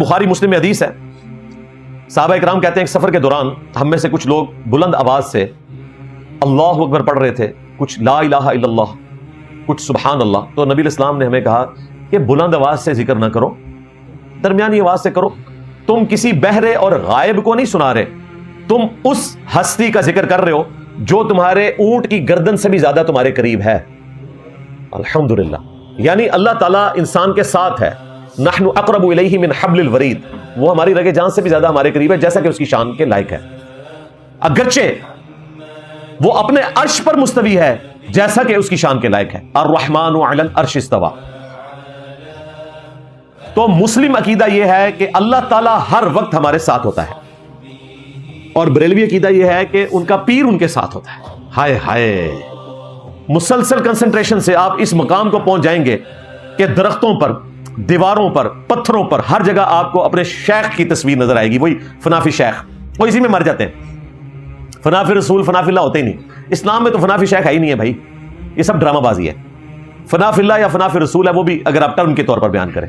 بخاری مسلم میں حدیث ہے، صحابہ اکرام کہتے ہیں ایک سفر کے دوران ہم میں سے کچھ لوگ بلند آواز سے اللہ اکبر پڑھ رہے تھے، کچھ لا الہ الا اللہ، کچھ سبحان اللہ. تو نبی علیہ السلام نے ہمیں کہا کہ بلند آواز سے ذکر نہ کرو، درمیانی آواز سے کرو. تم کسی بہرے اور غائب کو نہیں سنا رہے، تم اس ہستی کا ذکر کر رہے ہو جو تمہارے اونٹ کی گردن سے بھی زیادہ تمہارے قریب ہے. الحمدللہ، یعنی اللہ تعالیٰ انسان کے ساتھ ہے. نحن اقرب الیہ من حبل الورید، وہ ہماری رگ جان سے بھی زیادہ ہمارے قریب ہے، جیسا کہ اس کی شان کے لائق ہے. اگرچہ وہ اپنے عرش پر مستوی ہے جیسا کہ اس کی شان کے لائق ہے. الرحمن علی العرش استوی. تو مسلم عقیدہ یہ ہے کہ اللہ تعالیٰ ہر وقت ہمارے ساتھ ہوتا ہے، اور بریلوی عقیدہ یہ ہے کہ ان کا پیر ان کے ساتھ ہوتا ہے. ہائے ہائے، مسلسل کنسنٹریشن سے آپ اس مقام کو پہنچ جائیں گے کہ درختوں پر، دیواروں پر، پتھروں پر، ہر جگہ آپ کو اپنے شیخ کی تصویر نظر آئے گی. وہی فنافی شیخ، وہ اسی میں مر جاتے ہیں. فنافی رسول، فنافی اللہ ہوتے ہی نہیں. اسلام میں تو فنافی شیخ ہے ہی نہیں ہے بھائی، یہ سب ڈرامہ بازی ہے. فنافی اللہ یا فنافی رسول ہے وہ بھی اگر آپ ٹرم کے طور پر بیان کریں.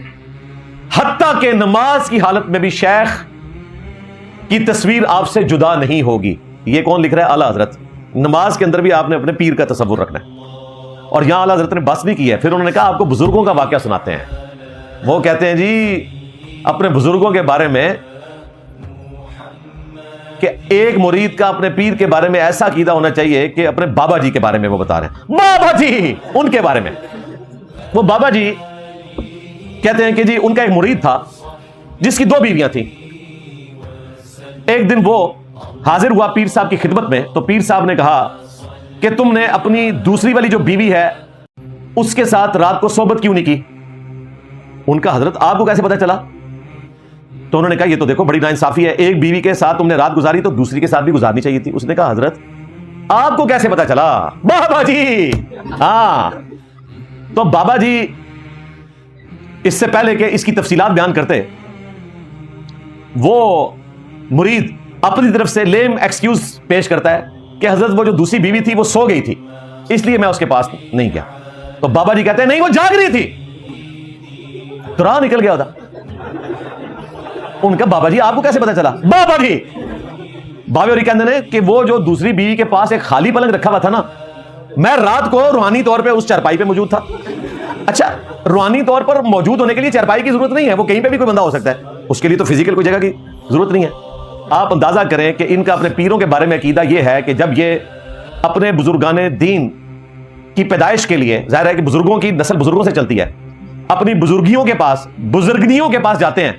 حتیٰ کہ نماز کی حالت میں بھی شیخ کی تصویر آپ سے جدا نہیں ہوگی. یہ کون لکھ رہا ہے؟ اعلیٰ حضرت. نماز کے اندر بھی آپ نے اپنے پیر کا تصور رکھنا ہے. اور یہاں اعلیٰ حضرت نے بس بھی کی ہے. پھر انہوں نے کہا آپ کو بزرگوں کا واقعہ سناتے ہیں. وہ کہتے ہیں جی اپنے بزرگوں کے بارے میں کہ ایک مرید کا اپنے پیر کے بارے میں ایسا عقیدہ ہونا چاہیے کہ اپنے بابا جی کے بارے میں وہ بتا رہے ہیں. بابا جی، ان کے بارے میں. وہ بابا جی کہتے ہیں کہ جی ان کا ایک مرید تھا جس کی 2 بیویاں تھیں. ایک دن وہ حاضر ہوا پیر صاحب کی خدمت میں، تو پیر صاحب نے کہا کہ تم نے اپنی دوسری والی جو بیوی ہے اس کے ساتھ رات کو صحبت کیوں نہیں کی؟ ان کا حضرت آپ کو کیسے پتا چلا؟ تو انہوں نے کہا یہ تو دیکھو بڑی ناانصافی ہے، ایک بیوی کے ساتھ تم نے رات گزاری تو دوسری کے ساتھ بھی گزارنی چاہیے تھی. اس نے کہا حضرت آپ کو کیسے پتا چلا؟ بابا جی. ہاں، تو بابا جی اس سے پہلے کہ اس کی تفصیلات بیان کرتے، وہ مرید اپنی طرف سے لیم ایکسکیوز پیش کرتا ہے کہ حضرت وہ جو دوسری بیوی تھی وہ سو گئی تھی، اس لیے میں اس کے پاس نہیں گیا. تو بابا جی کہتے ہیں نہیں، وہ جاگ رہی تھی، تو راہ نکل گیا ہوتا. ان کا بابا جی آپ کو کیسے پتا چلا؟ بابا جی بابے اور کہتے ہیں کہ وہ جو دوسری بیوی کے پاس ایک خالی پلنگ رکھا ہوا تھا نا، میں رات کو روحانی طور پہ اس چارپائی پہ موجود تھا. اچھا، روحانی طور پر موجود ہونے کے لیے چارپائی کی ضرورت نہیں ہے، وہ کہیں پہ بھی کوئی بندہ ہو سکتا ہے، اس کے لیے تو فزیکل کوئی جگہ کی ضرورت نہیں ہے. آپ اندازہ کریں کہ ان کا اپنے پیروں کے بارے میں عقیدہ یہ ہے کہ جب یہ اپنے بزرگان دین کی پیدائش کے لیے، ظاہر ہے کہ بزرگوں کی نسل بزرگوں سے چلتی ہے، اپنی بزرگیوں کے پاس، بزرگنیوں کے پاس جاتے ہیں